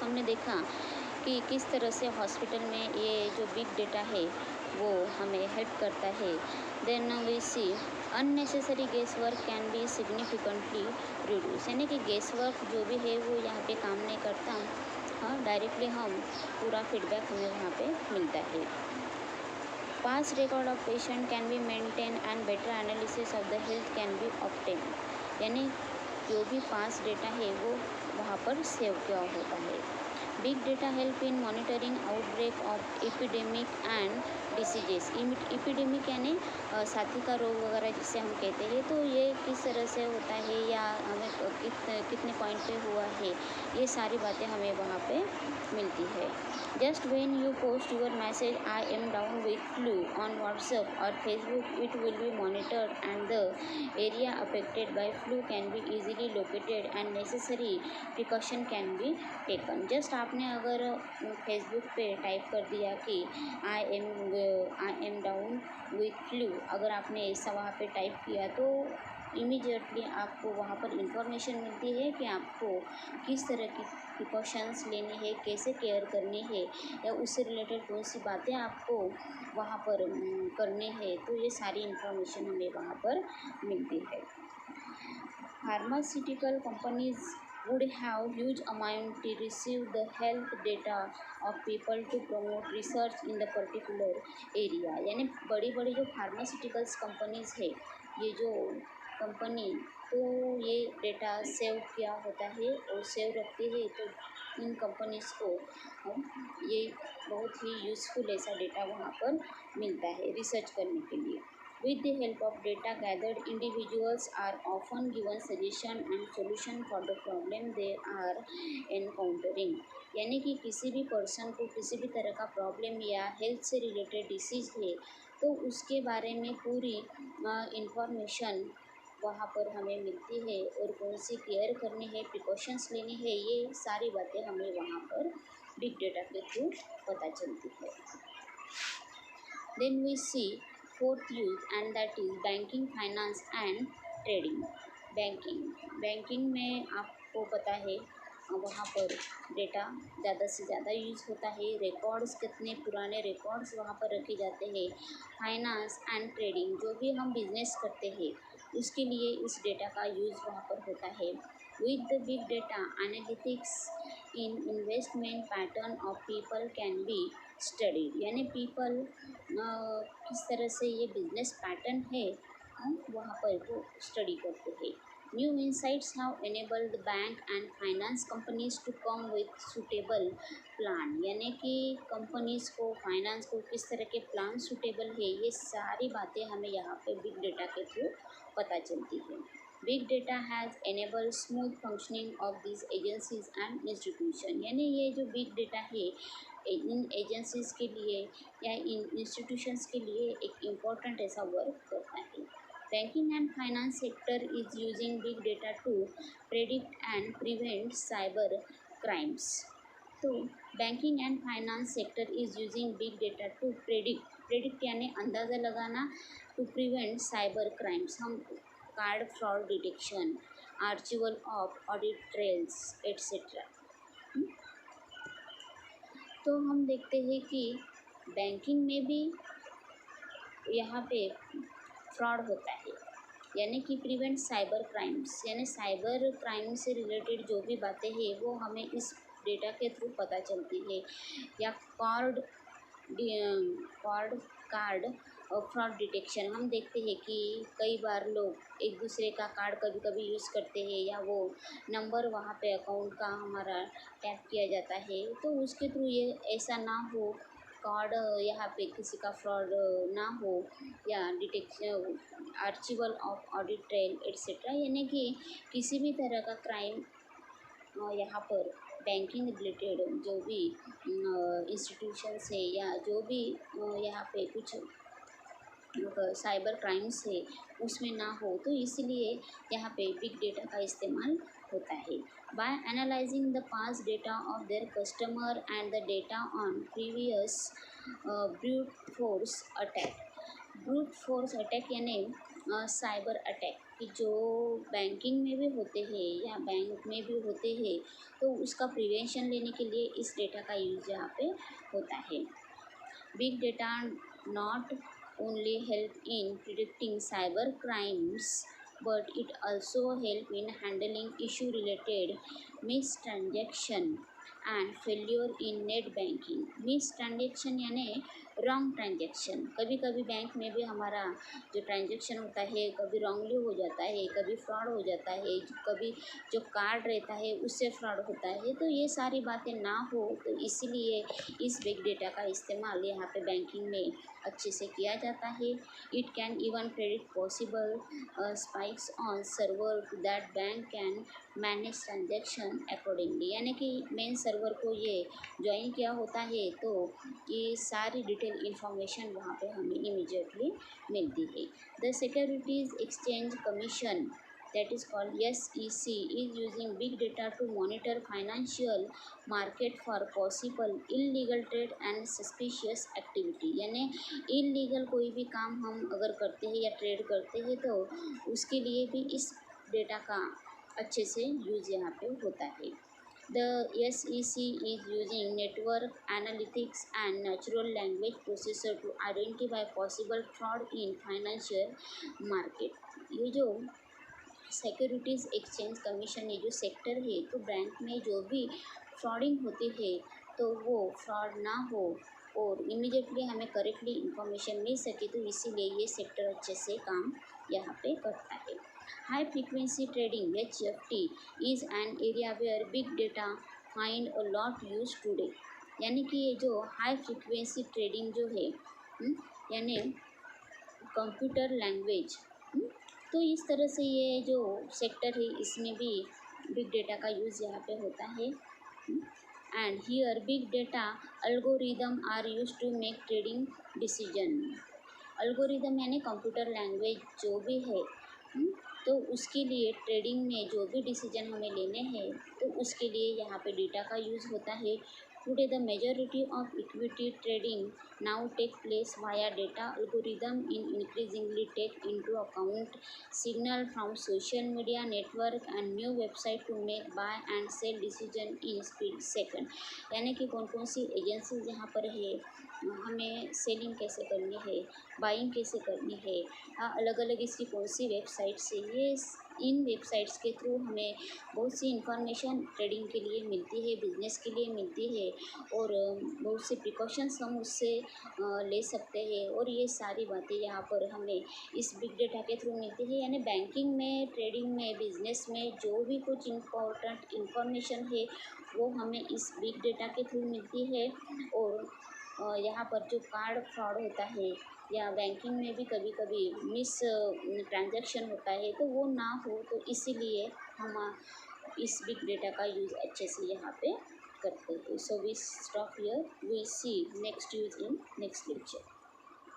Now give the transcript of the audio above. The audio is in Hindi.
हमने देखा कि किस तरह से हॉस्पिटल में ये जो बिग डेटा है वो हमें हेल्प करता है। Then we see unnecessary guess work can be significantly reduce, यानी कि गेस वर्क जो भी है वो यहाँ पे काम नहीं करता। हाँ, डायरेक्टली हम पूरा फीडबैक हमें वहाँ पे मिलता है। Past record of patient can be maintain and better analysis of the health can be obtain, यानी जो भी पास्ट डेटा है वो वहाँ पर सेव किया होता है। Big data help in monitoring outbreak of epidemic and diseases. Epidemic यानी साथी का रोग वगैरह जिसे हम कहते हैं, तो ये किस तरह से होता है या हमें कितने पॉइंट पे हुआ है, ये सारी बातें हमें वहाँ पे मिलती है। Just when you post your message I am down with flu on WhatsApp और Facebook, it will be monitored and the area affected by flu can be easily located and necessary precaution can be taken. Just आपने अगर फेसबुक पे टाइप कर दिया कि I am down with flu, अगर आपने ऐसा वहाँ पे टाइप किया तो इमीडिएटली आपको वहाँ पर इंफॉर्मेशन मिलती है कि आपको किस तरह की प्रिकॉशंस लेनी है, कैसे केयर करनी है, या उससे रिलेटेड कौन सी बातें आपको वहाँ पर करनी है। तो ये सारी इंफॉर्मेशन हमें वहाँ पर मिलती है। Pharmaceutical companies would have huge amount to receive the health data of people to promote research in the particular area, यानी बड़ी बड़ी जो फार्मास्यूटिकल्स कंपनीज है, ये जो कंपनी, तो ये डेटा सेव किया होता है और सेव रखते हैं, तो इन कंपनीज को ये बहुत ही यूज़फुल ऐसा डेटा वहाँ पर मिलता है रिसर्च करने के लिए। With the help of data gathered, individuals are often given suggestion and solution for the problem they are encountering, यानी कि किसी भी पर्सन को किसी भी तरह का प्रॉब्लम या हेल्थ से रिलेटेड डिसीज़ है तो उसके बारे में पूरी इंफॉर्मेशन वहाँ पर हमें मिलती है और कौन सी केयर करनी है, प्रिकॉशंस लेनी है, ये सारी बातें हमें वहाँ पर बिग डेटा के थ्रू पता चलती है। Then we see fourth use and that is banking, finance and trading. Banking में आपको पता है वहाँ पर डेटा ज़्यादा से ज़्यादा यूज़ होता है। रिकॉर्ड्स, कितने पुराने रिकॉर्ड्स वहाँ पर रखे जाते हैं। फाइनेंस एंड ट्रेडिंग, जो भी हम बिजनेस करते हैं उसके लिए इस डेटा का यूज़ वहाँ पर होता है। With the big data analytics in investment pattern of people can be studied, यानी पीपल किस तरह से ये बिजनेस पैटर्न है वहाँ पर वो स्टडी करते हैं। New insights have enabled bank and finance companies to come with suitable plan, यानी कि कंपनीज को, फाइनेंस को किस तरह के प्लान सूटेबल है, ये सारी बातें हमें यहाँ पे बिग डेटा के थ्रू पता चलती है। Big data has enable smooth functioning of this agencies and institution, यानी ये जो बिग डेटा है इन एजेंसीज के लिए या इन इंस्टीट्यूशंस के लिए एक इम्पॉर्टेंट ऐसा वर्क करता है। Banking and finance sector is using big data to predict and prevent cyber crimes. तो banking and finance sector is using big data to predict यानी अंदाज़ा लगाना, टू प्रिवेंट साइबर क्राइम्स, हम card fraud detection, archival of audit trails etcetera. तो हम देखते हैं कि बैंकिंग में भी यहाँ पे फ्रॉड होता है, यानी कि प्रिवेंट साइबर क्राइम्स, यानी साइबर क्राइम से रिलेटेड जो भी बातें हैं वो हमें इस डेटा के थ्रू पता चलती है। या कार्ड और फ्रॉड डिटेक्शन, हम देखते हैं कि कई बार लोग एक दूसरे का कार्ड कभी कभी यूज़ करते हैं या वो नंबर वहाँ पे अकाउंट का हमारा टैप किया जाता है, तो उसके थ्रू ये ऐसा ना हो, कार्ड यहाँ पे किसी का फ्रॉड ना हो, या detection, archival of audit trail etcetera, यानी कि किसी भी तरह का क्राइम यहाँ पर बैंकिंग रिलेटेड जो भी इंस्टीट्यूशंस है या जो भी यहाँ पे कुछ साइबर क्राइम्स है उसमें ना हो, तो इसलिए यहाँ पे बिग डेटा का इस्तेमाल होता है। By analysing the past data of their customer and the data on previous brute force attack यानी साइबर अटैक, कि जो बैंकिंग में भी होते हैं या बैंक में भी होते हैं, तो उसका प्रिवेंशन लेने के लिए इस डेटा का यूज़ यहाँ पे होता है। Big data not only help in predicting cyber crimes but it also help in handling issue related mistransaction and failure in net banking। Miss transaction यानी रॉन्ग ट्रांजेक्शन, कभी कभी बैंक में भी हमारा जो ट्रांजेक्शन होता है कभी रॉन्गली हो जाता है, कभी फ्रॉड हो जाता है, कभी जो कार्ड रहता है उससे फ्रॉड होता है। तो ये सारी बातें ना हो, तो इसीलिए इस बिग डेटा का इस्तेमाल यहाँ पे बैंकिंग में अच्छे से किया जाता है। It can even predict possible spikes on server that bank can manage transaction accordingly. यानी कि मेन सर्वर को ये ज्वाइन किया होता है, तो ये सारी डिटेल इंफॉर्मेशन वहाँ पे हमें इमीडिएटली मिलती है। The securities exchange commission, that is called SEC, is using big data to monitor financial market for possible illegal trade and suspicious activity। यानी इलीगल कोई भी काम हम अगर करते हैं या ट्रेड करते हैं तो उसके लिए भी इस डेटा का अच्छे से यूज़ यहाँ पे होता है। The SEC is using network analytics and natural language processor to identify possible fraud in financial market। ये जो सिक्योरिटीज़ एक्सचेंज कमीशन ये जो सेक्टर है, तो बैंक में जो भी फ्रॉडिंग होती है तो वो फ्रॉड ना हो और इमीडिएटली हमें करेक्टली इंफॉर्मेशन मिल सके, तो इसीलिए ये सेक्टर अच्छे से काम यहाँ पे करता है। High frequency trading HFT is an area where big data find a lot use today. यानी कि ये जो हाई फ्रीक्वेंसी ट्रेडिंग जो है, यानी कंप्यूटर लैंग्वेज, तो इस तरह से ये जो सेक्टर है इसमें भी बिग डेटा का यूज़ यहाँ पे होता है। And here big data algorithm are use to make trading decision. Algorithm यानी कंप्यूटर लैंग्वेज जो भी है, तो उसके लिए ट्रेडिंग में जो भी डिसीजन हमें लेने हैं तो उसके लिए यहाँ पे डेटा का यूज़ होता है। Today, the majority of equity trading now take place via data algorithm in increasingly take into account signal from social media network and new website to make buy and sell decision in split second। यानी कि कौन कौन सी एजेंसीज यहाँ पर है, हमें सेलिंग कैसे करनी है, बाइंग कैसे करनी है, अलग अलग इसकी कौन सी वेबसाइट से, ये इन वेबसाइट्स के थ्रू हमें बहुत सी इंफॉर्मेशन ट्रेडिंग के लिए मिलती है, बिजनेस के लिए मिलती है और बहुत से प्रिकॉशंस हम उससे ले सकते हैं। और ये सारी बातें यहाँ पर हमें इस बिग डेटा के थ्रू मिलती है। यानी बैंकिंग में, ट्रेडिंग में, बिजनेस में जो भी कुछ इम्पोर्टेंट इंफॉर्मेशन है वो हमें इस बिग डेटा के थ्रू मिलती है। और यहाँ पर जो कार्ड फ्रॉड होता है या बैंकिंग में भी कभी कभी मिस ट्रांजैक्शन होता है, तो वो ना हो, तो इसीलिए हम इस बिग डेटा का यूज़ अच्छे से यहाँ पे करते हैं। So we stop here, we see next use in next lecture.